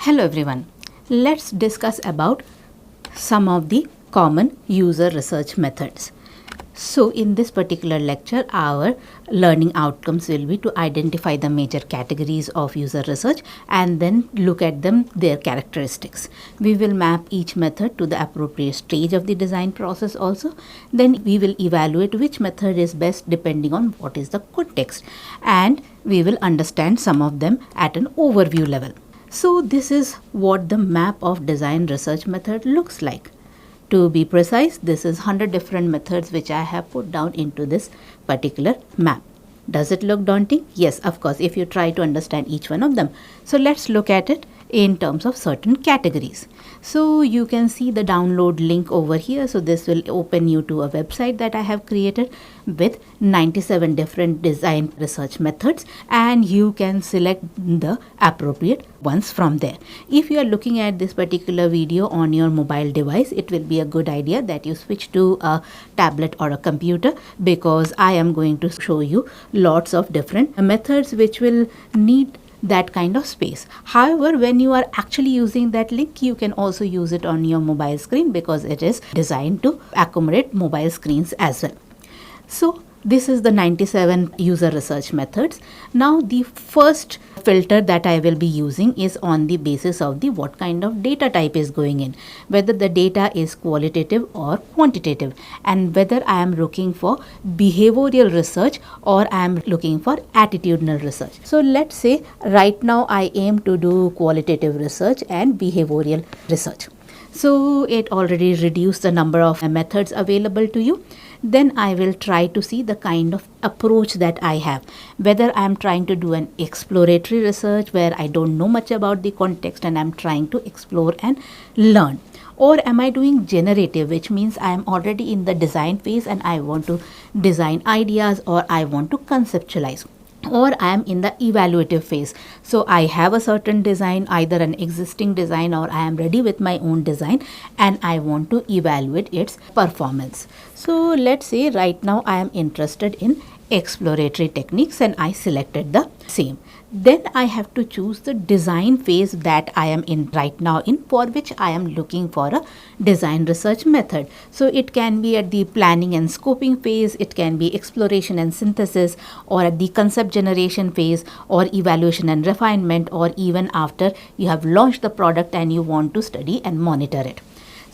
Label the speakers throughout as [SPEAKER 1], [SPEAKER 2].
[SPEAKER 1] Hello everyone. Let's discuss about some of the common user research methods. So in this particular lecture, our learning outcomes will be to identify the major categories of user research and then look at their characteristics. We will map each method to the appropriate stage of the design process also. Then we will evaluate which method is best depending on what is the context, and we will understand some of them at an overview level. So this is what the map of design research method looks like. To be precise, this is 100 different methods which I have put down into this particular map. Does it look daunting? Yes, of course, if you try to understand each one of them. So let's look at it in terms of certain categories. So you can see the download link over here. So this will open you to a website that I have created with 97 different design research methods, and you can select the appropriate ones from there. If you are looking at this particular video on your mobile device, it will be a good idea that you switch to a tablet or a computer, because I am going to show you lots of different methods which will need that kind of space. However, when you are actually using that link, you can also use it on your mobile screen because it is designed to accommodate mobile screens as well. So this is the 97 user research methods. Now the first filter that I will be using is on the basis of the what kind of data type is going in, whether the data is qualitative or quantitative, and whether I am looking for behavioral research or I am looking for attitudinal research. So let's say right now I aim to do qualitative research and behavioral research. So it already reduced the number of methods available to you. Then I will try to see the kind of approach that I have, whether I am trying to do an exploratory research where I don't know much about the context and I am trying to explore and learn, or am I doing generative, which means I am already in the design phase and I want to design ideas or I want to conceptualize, or I am in the evaluative phase. So I have a certain design, either an existing design or I am ready with my own design and I want to evaluate its performance. So let's say right now I am interested in exploratory techniques and I selected the same. Then I have to choose the design phase that I am in right now, in for which I am looking for a design research method. So it can be at the planning and scoping phase, it can be exploration and synthesis, or at the concept generation phase, or evaluation and refinement, or even after you have launched the product and you want to study and monitor it.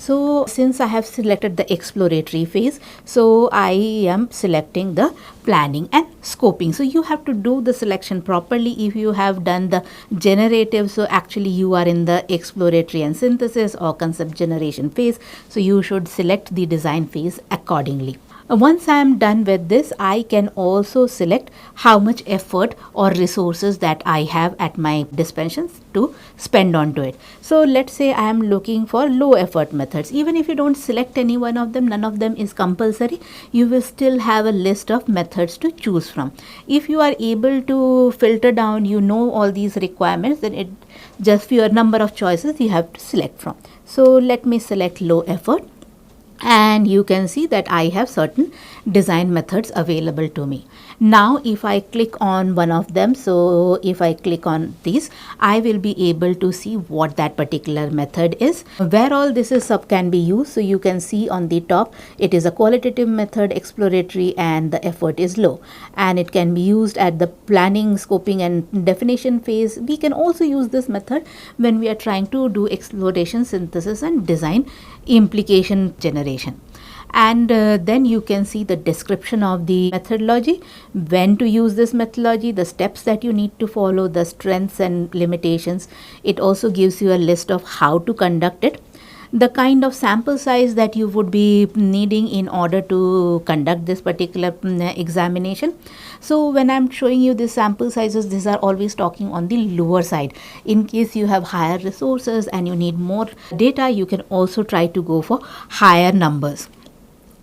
[SPEAKER 1] So since I have selected the exploratory phase, so I am selecting the planning and scoping. So you have to do the selection properly. If you have done the generative, so actually you are in the exploratory and synthesis or concept generation phase. So you should select the design phase accordingly. Once I am done with this, I can also select how much effort or resources that I have at my disposal to spend onto it. So let's say I am looking for low effort methods. Even if you don't select any one of them, none of them is compulsory, you will still have a list of methods to choose from. If you are able to filter down, you know all these requirements, then it just your number of choices you have to select from. So let me select low effort. And you can see that I have certain design methods available to me. Now if I click on one of them, so if I click on these, I will be able to see what that particular method is, where all this is can be used. So you can see on the top, it is a qualitative method, exploratory, and the effort is low, and it can be used at the planning, scoping and definition phase. We can also use this method when we are trying to do exploration, synthesis and design implication generation. And then you can see the description of the methodology, when to use this methodology, the steps that you need to follow, the strengths and limitations. It also gives you a list of how to conduct it, the kind of sample size that you would be needing in order to conduct this particular examination. So when I'm showing you the sample sizes, these are always talking on the lower side. In case you have higher resources and you need more data, you can also try to go for higher numbers.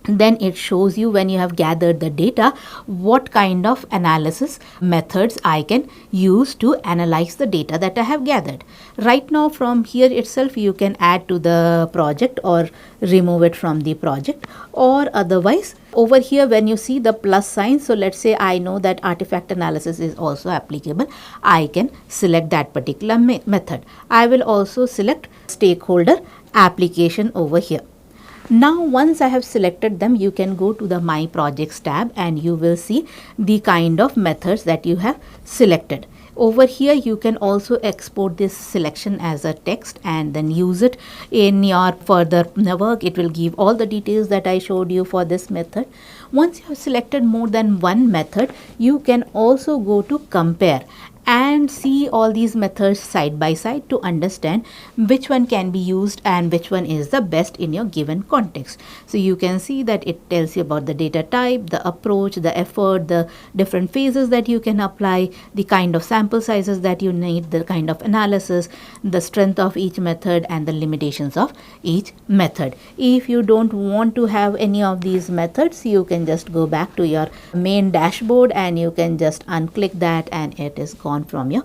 [SPEAKER 1] then it shows you, when you have gathered the data, what kind of analysis methods I can use to analyze the data that I have gathered. Right now, from here itself, you can add to the project or remove it from the project, or otherwise over here when you see the plus sign, so let's say I know that artifact analysis is also applicable, I can select that particular method. I will also select stakeholder application over here. Now once I have selected them, you can go to the My Projects tab and you will see the kind of methods that you have selected. Over here you can also export this selection as a text and then use it in your further work. It will give all the details that I showed you for this method. Once you have selected more than one method, you can also go to compare and see all these methods side by side to understand which one can be used and which one is the best in your given context. So you can see that it tells you about the data type, the approach, the effort, the different phases that you can apply, the kind of sample sizes that you need, the kind of analysis, the strength of each method, and the limitations of each method. If you don't want to have any of these methods, you can just go back to your main dashboard and you can just unclick that and it is gone from your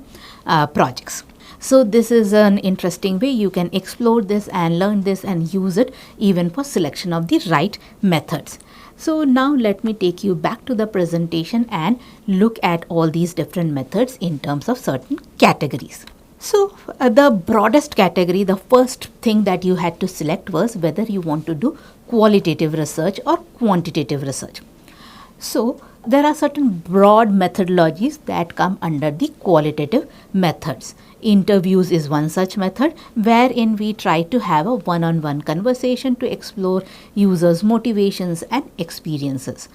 [SPEAKER 1] projects. So this is an interesting way you can explore this and learn this and use it even for selection of the right methods. So now let me take you back to the presentation and look at all these different methods in terms of certain categories. So the broadest category, the first thing that you had to select was whether you want to do qualitative research or quantitative research. So there are certain broad methodologies that come under the qualitative methods. Interviews is one such method wherein we try to have a one-on-one conversation to explore users' motivations and experiences.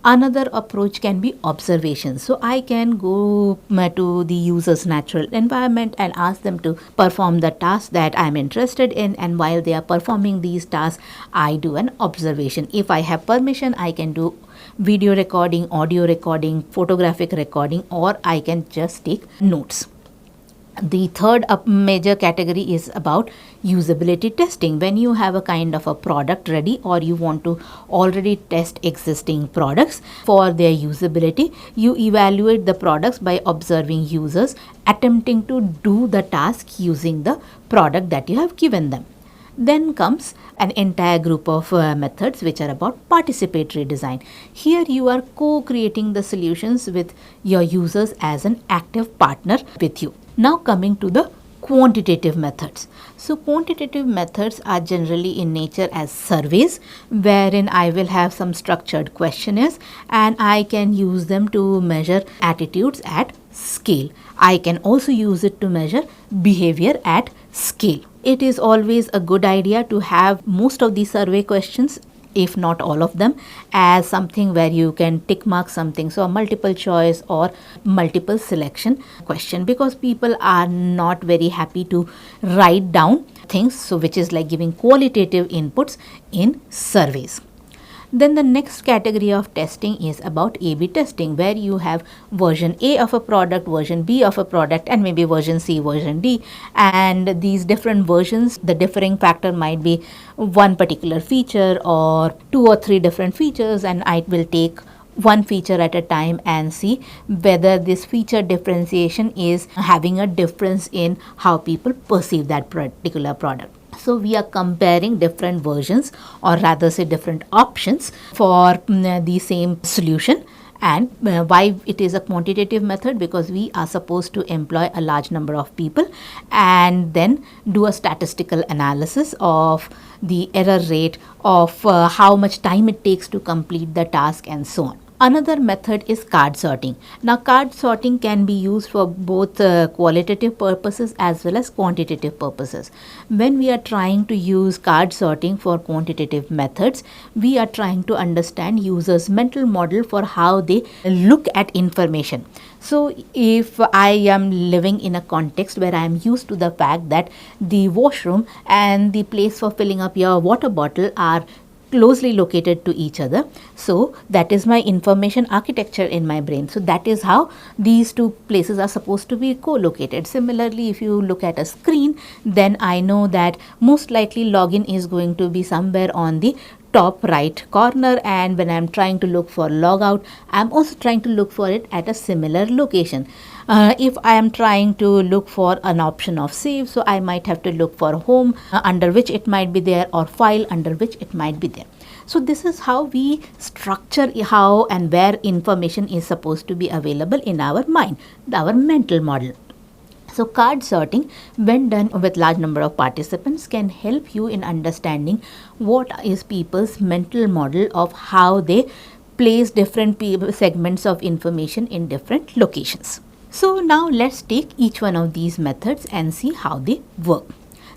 [SPEAKER 1] Another approach can be observation. So I can go to the user's natural environment and ask them to perform the task that I'm interested in, and while they are performing these tasks, I do an observation. If I have permission, I can do video recording, audio recording, photographic recording, or I can just take notes. The third major category is about usability testing. When you have a kind of a product ready or you want to already test existing products for their usability, you evaluate the products by observing users attempting to do the task using the product that you have given them. Then comes an entire group of methods which are about participatory design. Here you are co-creating the solutions with your users as an active partner with you. Now coming to the quantitative methods. So quantitative methods are generally in nature as surveys, wherein I will have some structured questionnaires and I can use them to measure attitudes at scale. I can also use it to measure behavior at scale. It is always a good idea to have most of these survey questions, if not all of them, as something where you can tick mark something. So a multiple choice or multiple selection question, because people are not very happy to write down things, so which is like giving qualitative inputs in surveys. Then the next category of testing is about A/B testing, where you have version A of a product, version B of a product, and maybe version C, version D. And these different versions, the differing factor might be one particular feature or two or three different features, and I will take one feature at a time and see whether this feature differentiation is having a difference in how people perceive that particular product. So we are comparing different versions, or rather say different options for the same solution. And why it is a quantitative method? Because we are supposed to employ a large number of people and then do a statistical analysis of the error rate, of how much time it takes to complete the task, and so on. Another method is card sorting. Now card sorting can be used for both qualitative purposes as well as quantitative purposes. When we are trying to use card sorting for quantitative methods, we are trying to understand users' mental model for how they look at information. So if I am living in a context where I am used to the fact that the washroom and the place for filling up your water bottle are closely located to each other, so that is my information architecture in my brain. So that is how these two places are supposed to be co-located. Similarly, if you look at a screen, then I know that most likely login is going to be somewhere on the top right corner, and when I'm trying to look for logout, I'm also trying to look for it at a similar location. If I am trying to look for an option of save, so I might have to look for home, under which it might be there, or file under which it might be there. So this is how we structure how and where information is supposed to be available in our mind, our mental model. So card sorting, when done with large number of participants, can help you in understanding what is people's mental model of how they place different segments of information in different locations. So now let's take each one of these methods and see how they work.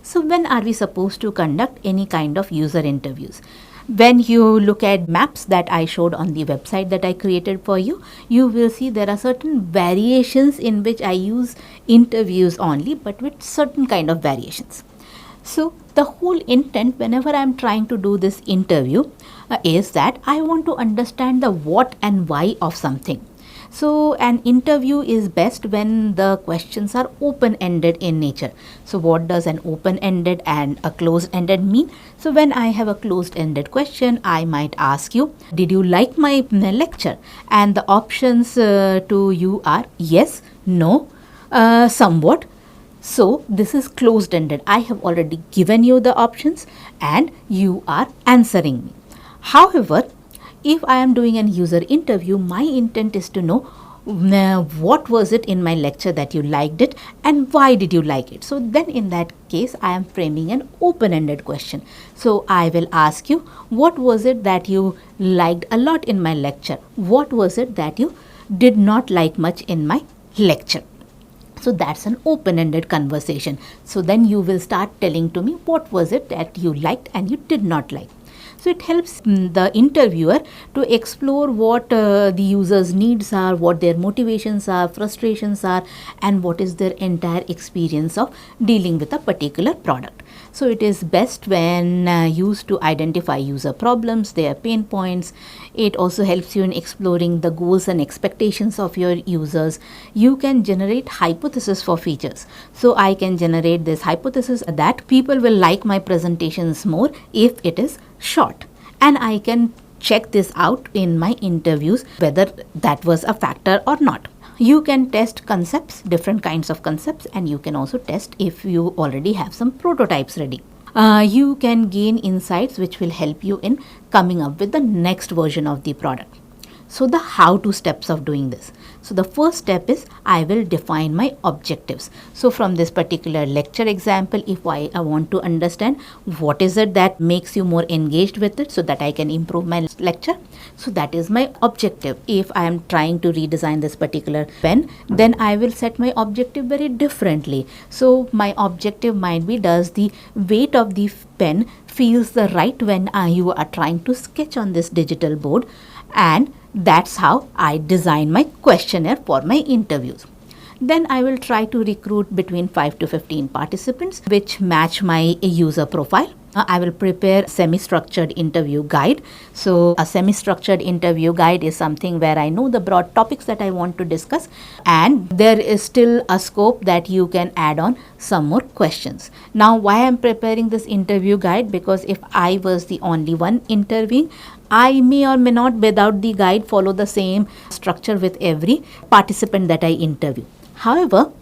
[SPEAKER 1] So when are we supposed to conduct any kind of user interviews? When you look at maps that I showed on the website that I created for you, you will see there are certain variations in which I use interviews only, but with certain kind of variations. So the whole intent whenever I am trying to do this interview is that I want to understand the what and why of something. So an interview is best when the questions are open-ended in nature. So what does an open-ended and a closed-ended mean? So when I have a closed-ended question, I might ask you, did you like my lecture? And the options to you are yes, no, somewhat. So this is closed-ended. I have already given you the options and you are answering me. However, if I am doing a user interview, my intent is to know what was it in my lecture that you liked it and why did you like it. So then in that case, I am framing an open-ended question. So I will ask you, what was it that you liked a lot in my lecture? What was it that you did not like much in my lecture? So that's an open-ended conversation. So then you will start telling to me what was it that you liked and you did not like. So it helps the interviewer to explore what the user's needs are, what their motivations are, frustrations are, and what is their entire experience of dealing with a particular product. So it is best when used to identify user problems, their pain points. It also helps you in exploring the goals and expectations of your users. You can generate hypotheses for features. So I can generate this hypothesis that people will like my presentations more if it is short, and I can check this out in my interviews whether that was a factor or not. You can test concepts, different kinds of concepts, and you can also test if you already have some prototypes ready. You can gain insights which will help you in coming up with the next version of the product. So the how-to steps of doing this. So the first step is I will define my objectives. So from this particular lecture example, if I want to understand what is it that makes you more engaged with it so that I can improve my lecture. So that is my objective. If I am trying to redesign this particular pen, then I will set my objective very differently. So my objective might be, does the weight of the pen feels the right when you are trying to sketch on this digital board, and that's how I design my questionnaire for my interviews. Then I will try to recruit between 5 to 15 participants which match my user profile. I will prepare semi-structured interview guide. So a semi-structured interview guide is something where I know the broad topics that I want to discuss, and there is still a scope that you can add on some more questions. Now why I am preparing this interview guide? Because if I was the only one interviewing, I may or may not, without the guide, follow the same structure with every participant that I interview. However,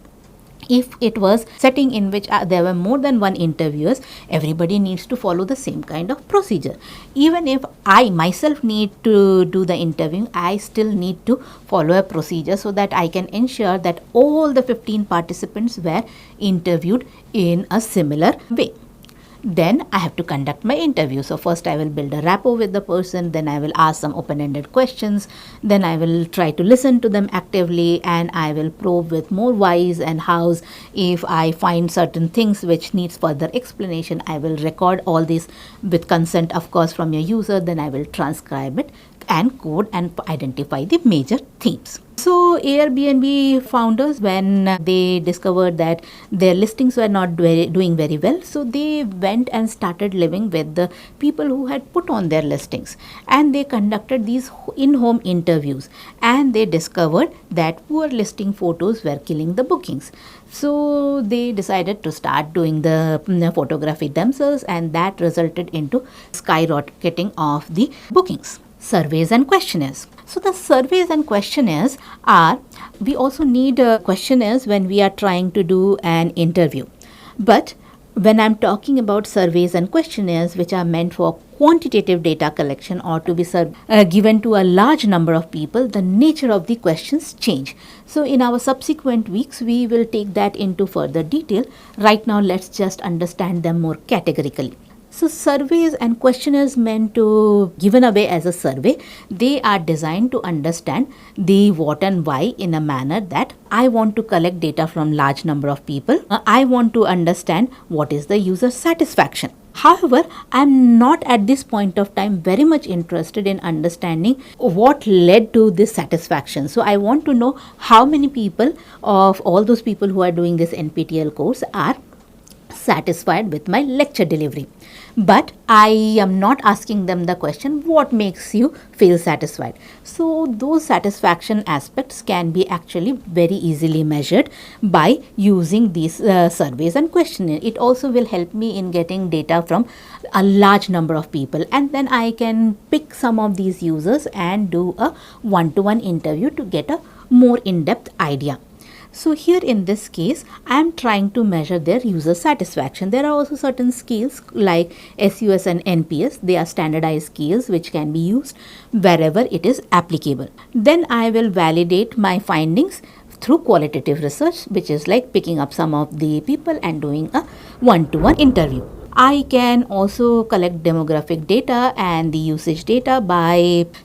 [SPEAKER 1] if it was setting in which there were more than one interviewers, everybody needs to follow the same kind of procedure. Even if I myself need to do the interviewing, I still need to follow a procedure so that I can ensure that all the 15 participants were interviewed in a similar way. Then I have to conduct my interview. So first I will build a rapport with the person, then I will ask some open-ended questions, then I will try to listen to them actively, and I will probe with more whys and hows. If I find certain things which needs further explanation, I will record all this with consent, of course, from your user, then I will transcribe it and code and identify the major themes. So Airbnb founders, when they discovered that their listings were not doing very well, so they went and started living with the people who had put on their listings, and they conducted these in-home interviews, and they discovered that poor listing photos were killing the bookings. So they decided to start doing the photography themselves, and that resulted into skyrocketing of the bookings. Surveys and questionnaires. So the surveys and questionnaires are, we also need questionnaires when we are trying to do an interview. But when I'm talking about surveys and questionnaires which are meant for quantitative data collection or to be given to a large number of people, the nature of the questions change. So in our subsequent weeks, we will take that into further detail. Right now, let's just understand them more categorically. So surveys and questionnaires meant to given away as a survey, they are designed to understand the what and why in a manner that I want to collect data from large number of people. I want to understand what is the user satisfaction. However, I am not at this point of time very much interested in understanding what led to this satisfaction. So I want to know how many people of all those people who are doing this NPTEL course are satisfied with my lecture delivery. But I am not asking them the question, what makes you feel satisfied? So those satisfaction aspects can be actually very easily measured by using these surveys and questionnaires. It also will help me in getting data from a large number of people, and then I can pick some of these users and do a one-to-one interview to get a more in-depth idea. So here in this case, I am trying to measure their user satisfaction. There are also certain scales like SUS and NPS. They are standardized scales which can be used wherever it is applicable. Then I will validate my findings through qualitative research, which is like picking up some of the people and doing a one-to-one interview. I can also collect demographic data and the usage data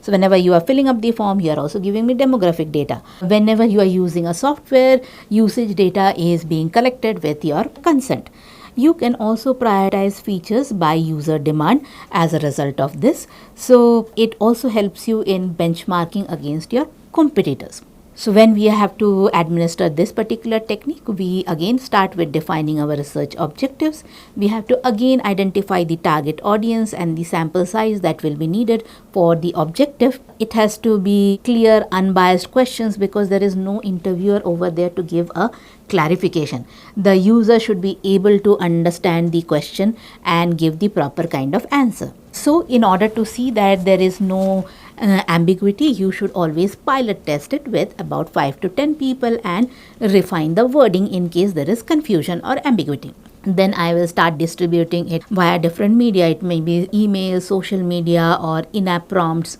[SPEAKER 1] so whenever you are filling up the form, you are also giving me demographic data. Whenever you are using a software, usage data is being collected with your consent. You can also prioritize features by user demand as a result of this. So it also helps you in benchmarking against your competitors. So when we have to administer this particular technique, we again start with defining our research objectives. We have to again identify the target audience and the sample size that will be needed for the objective. It has to be clear, unbiased questions because there is no interviewer over there to give a clarification. The user should be able to understand the question and give the proper kind of answer. So in order to see that there is no ambiguity, you should always pilot test it with about 5 to 10 people and refine the wording in case there is confusion or ambiguity. Then I will start distributing it via different media. It may be email, social media, or in-app prompts.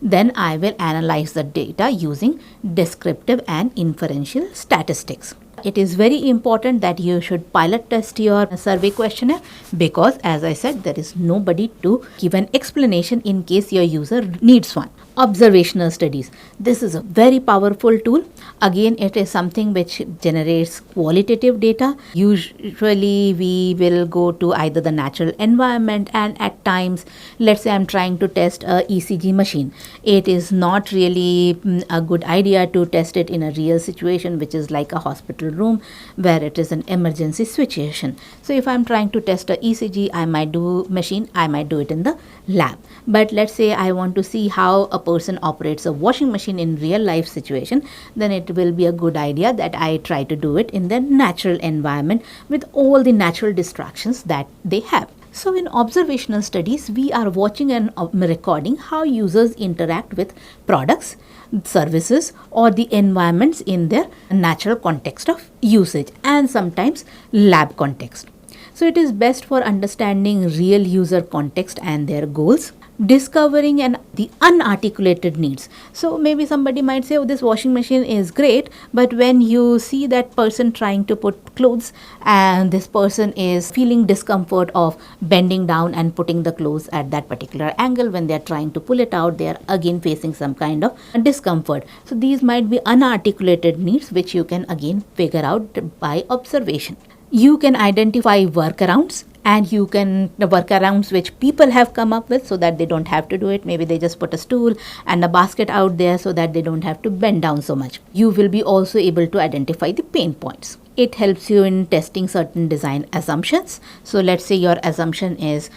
[SPEAKER 1] Then I will analyze the data using descriptive and inferential statistics. It is very important that you should pilot test your survey questionnaire because, as I said, there is nobody to give an explanation in case your user needs one. Observational studies. This is a very powerful tool. Again, it is something which generates qualitative data. Usually, we will go to either the natural environment, and at times, let's say I'm trying to test a ECG machine. It is not really a good idea to test it in a real situation, which is like a hospital room where it is an emergency situation. So if I'm trying to test a ECG, I might do it in the lab. But let's say I want to see how a person operates a washing machine in real life situation, then it will be a good idea that I try to do it in the natural environment with all the natural distractions that they have. So in observational studies, we are watching and recording how users interact with products, services, or the environments in their natural context of usage and sometimes lab context. So it is best for understanding real user context and their goals, discovering the unarticulated needs. So maybe somebody might say, oh, this washing machine is great, but when you see that person trying to put clothes and this person is feeling discomfort of bending down and putting the clothes at that particular angle, when they are trying to pull it out, they are again facing some kind of discomfort. So these might be unarticulated needs which you can again figure out by observation. You can identify workarounds and you can the workarounds which people have come up with so that they don't have to do it. Maybe they just put a stool and a basket out there so that they don't have to bend down so much. You will be also able to identify the pain points. It helps you in testing certain design assumptions. So let's say your assumption is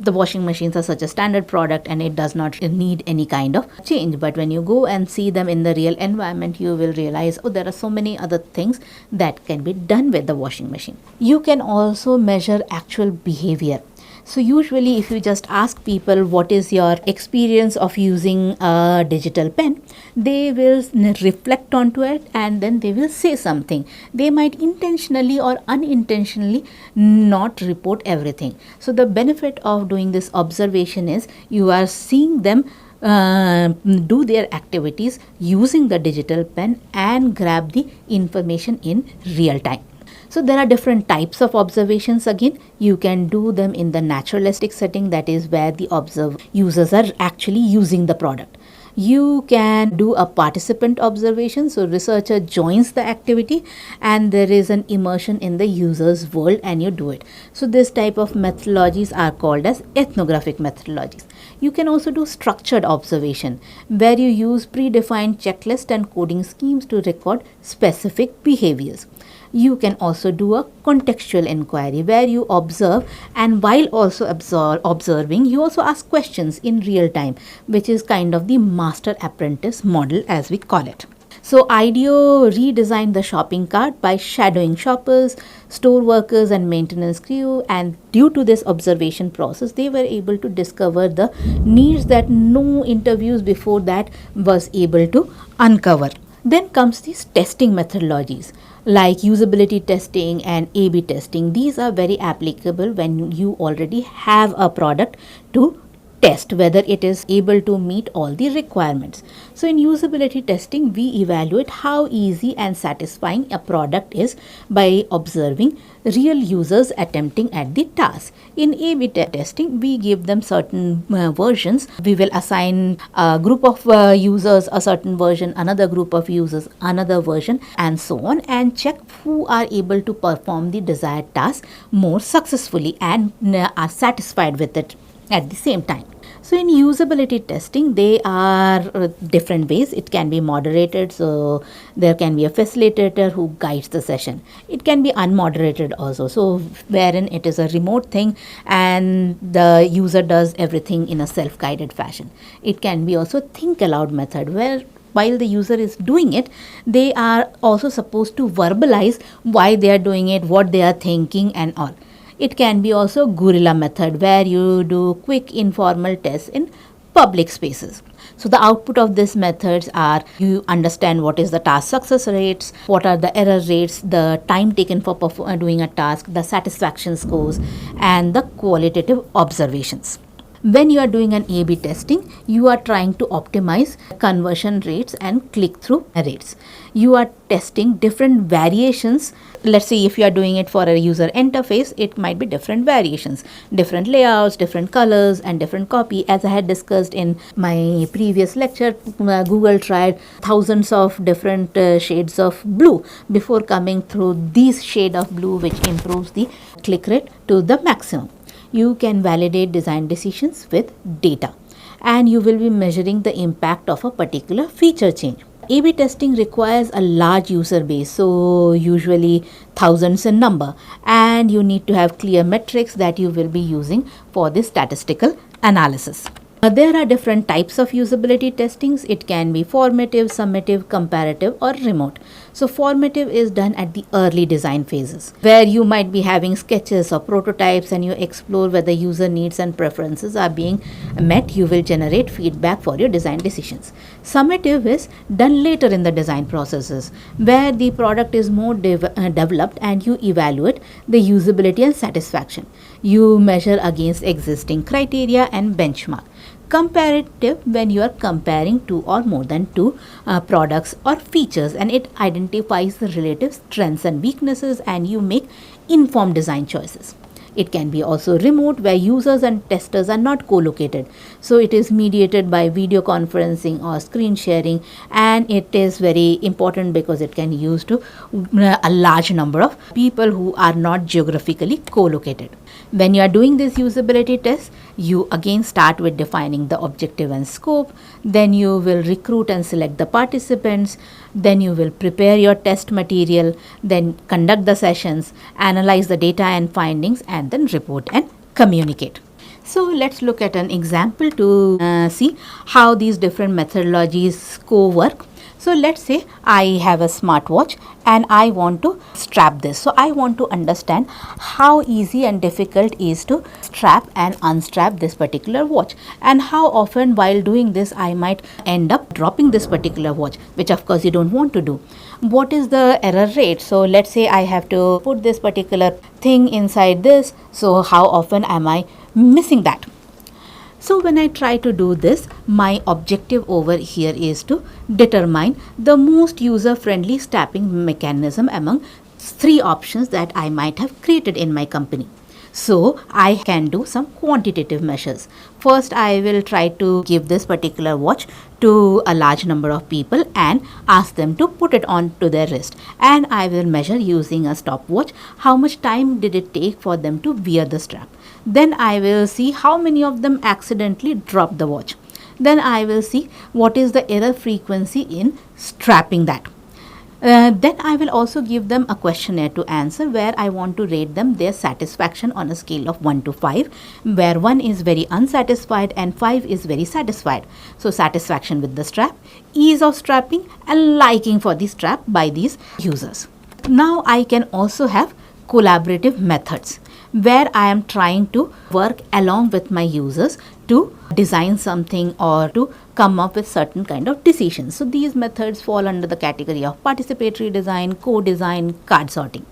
[SPEAKER 1] the washing machines are such a standard product and it does not need any kind of change. But when you go and see them in the real environment, you will realize, oh, there are so many other things that can be done with the washing machine. You can also measure actual behavior. So usually if you just ask people what is your experience of using a digital pen, they will reflect onto it and then they will say something. They might intentionally or unintentionally not report everything. So the benefit of doing this observation is you are seeing them do their activities using the digital pen and grab the information in real time. So there are different types of observations. Again, you can do them in the naturalistic setting, that is where the users are actually using the product. You can do a participant observation, so researcher joins the activity and there is an immersion in the user's world and you do it. So this type of methodologies are called as ethnographic methodologies. You can also do structured observation where you use predefined checklist and coding schemes to record specific behaviors. You can also do a contextual inquiry where you observe and while also observing, you also ask questions in real time, which is kind of the master apprentice model as we call it. So IDEO redesigned the shopping cart by shadowing shoppers, store workers and maintenance crew, and due to this observation process, they were able to discover the needs that no interviews before that was able to uncover. Then comes these testing methodologies like usability testing and A/B testing. These are very applicable when you already have a product to test whether it is able to meet all the requirements. So in usability testing, we evaluate how easy and satisfying a product is by observing real users attempting at the task. In A/B testing, we give them certain versions. We will assign a group of users a certain version, another group of users another version, and so on, and check who are able to perform the desired task more successfully and are satisfied with it at the same time. So in usability testing, there are different ways. It can be moderated, so there can be a facilitator who guides the session. It can be unmoderated also, so wherein it is a remote thing and the user does everything in a self-guided fashion. It can be also think aloud method where while the user is doing it, they are also supposed to verbalize why they are doing it, what they are thinking and all. It can be also guerrilla method where you do quick informal tests in public spaces. So the output of these methods are you understand what is the task success rates, what are the error rates, the time taken for doing a task, the satisfaction scores and the qualitative observations. When you are doing an A/B testing, you are trying to optimize conversion rates and click-through rates. You are testing different variations. Let's say if you are doing it for a user interface, it might be different variations, different layouts, different colors and different copy. As I had discussed in my previous lecture, Google tried thousands of different shades of blue before coming through this shade of blue, which improves the click rate to the maximum. You can validate design decisions with data and you will be measuring the impact of a particular feature change. A/B testing requires a large user base, so usually thousands in number, and you need to have clear metrics that you will be using for this statistical analysis. There are different types of usability testings. It can be formative, summative, comparative or remote. So formative is done at the early design phases where you might be having sketches or prototypes and you explore whether user needs and preferences are being met. You will generate feedback for your design decisions. Summative is done later in the design processes where the product is more developed and you evaluate the usability and satisfaction. You measure against existing criteria and benchmark. Comparative when you are comparing two or more than two products or features, and it identifies the relative strengths and weaknesses and you make informed design choices. It can be also remote where users and testers are not co-located. So it is mediated by video conferencing or screen sharing, and it is very important because it can be used to a large number of people who are not geographically co-located. When you are doing this usability test, you again start with defining the objective and scope, then you will recruit and select the participants, then you will prepare your test material, then conduct the sessions, analyze the data and findings, and then report and communicate. So let's look at an example to see how these different methodologies co-work. So let's say I have a smartwatch and I want to strap this. So I want to understand how easy and difficult is to strap and unstrap this particular watch, and how often while doing this I might end up dropping this particular watch, which of course you don't want to do. What is the error rate? So let's say I have to put this particular thing inside this. So how often am I missing that? So when I try to do this, my objective over here is to determine the most user-friendly strapping mechanism among 3 options that I might have created in my company. So I can do some quantitative measures. First, I will try to give this particular watch to a large number of people and ask them to put it on to their wrist. And I will measure using a stopwatch how much time did it take for them to wear the strap. Then I will see how many of them accidentally drop the watch. Then I will see what is the error frequency in strapping that. Then I will also give them a questionnaire to answer, where I want to rate them their satisfaction on a scale of 1 to 5, where 1 is very unsatisfied and 5 is very satisfied. So satisfaction with the strap, ease of strapping, and liking for the strap by these users. Now I can also have collaborative methods, where I am trying to work along with my users to design something or to come up with certain kind of decisions. So these methods fall under the category of participatory design, co-design, card sorting.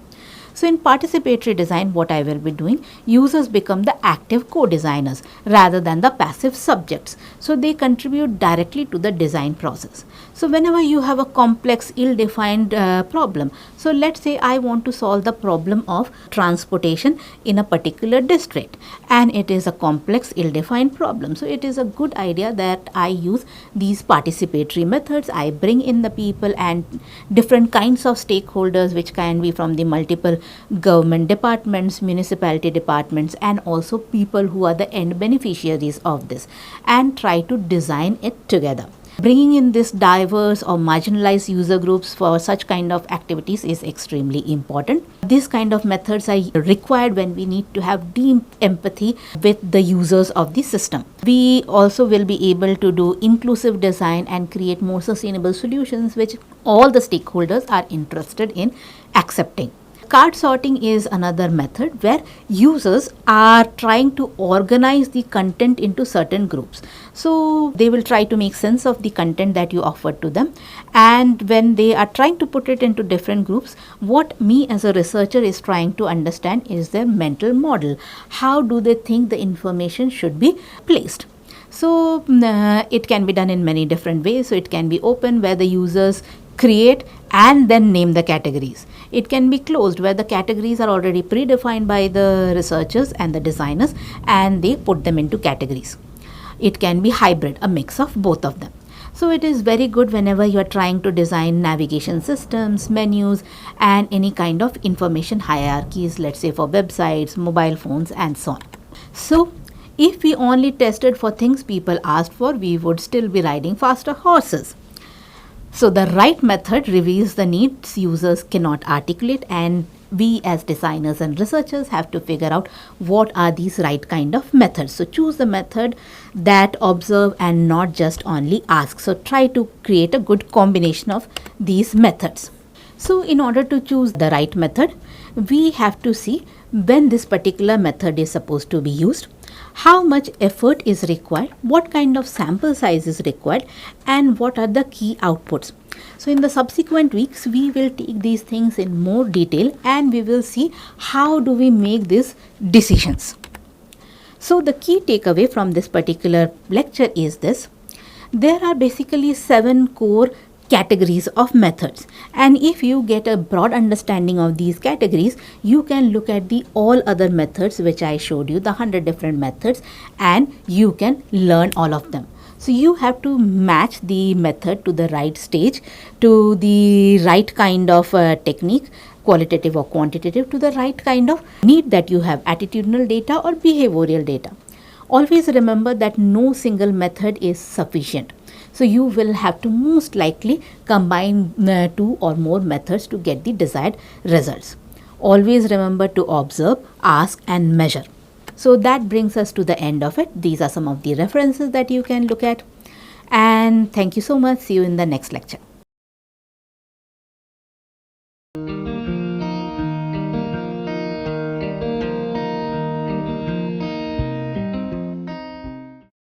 [SPEAKER 1] So in participatory design, what I will be doing, users become the active co-designers rather than the passive subjects. So they contribute directly to the design process. So whenever you have a complex, ill-defined problem, so let's say I want to solve the problem of transportation in a particular district, and it is a complex, ill-defined problem. So it is a good idea that I use these participatory methods. I bring in the people and different kinds of stakeholders, which can be from the multiple government departments, municipality departments, and also people who are the end beneficiaries of this, and try to design it together. Bringing in this diverse or marginalized user groups for such kind of activities is extremely important. This kind of methods are required when we need to have deep empathy with the users of the system. We also will be able to do inclusive design and create more sustainable solutions, which all the stakeholders are interested in accepting. Card sorting is another method where users are trying to organize the content into certain groups. So they will try to make sense of the content that you offer to them, and when they are trying to put it into different groups, what me as a researcher is trying to understand is their mental model. How do they think the information should be placed? So it can be done in many different ways. So it can be open, where the users create and then name the categories. It can be closed, where the categories are already predefined by the researchers and the designers, and they put them into categories. It can be hybrid, a mix of both of them. So it is very good whenever you are trying to design navigation systems, menus, and any kind of information hierarchies, let's say for websites, mobile phones, and so on. So if we only tested for things people asked for, we would still be riding faster horses. So the right method reveals the needs users cannot articulate, and we as designers and researchers have to figure out what are these right kind of methods. So choose the method that observe and not just only ask. So try to create a good combination of these methods. So in order to choose the right method, we have to see when this particular method is supposed to be used, how much effort is required, what kind of sample size is required, and what are the key outputs. So in the subsequent weeks, we will take these things in more detail, and we will see how do we make these decisions. So the key takeaway from this particular lecture is this: there are basically 7 core categories of methods, and if you get a broad understanding of these categories, you can look at the all other methods which I showed you, the 100 different methods, and you can learn all of them. So you have to match the method to the right stage, to the right kind of technique, qualitative or quantitative, to the right kind of need that you have, attitudinal data or behavioral data. Always remember that no single method is sufficient. So you will have to most likely combine 2 or more methods to get the desired results. Always remember to observe, ask and measure. So that brings us to the end of it. These are some of the references that you can look at. And thank you so much. See you in the next lecture.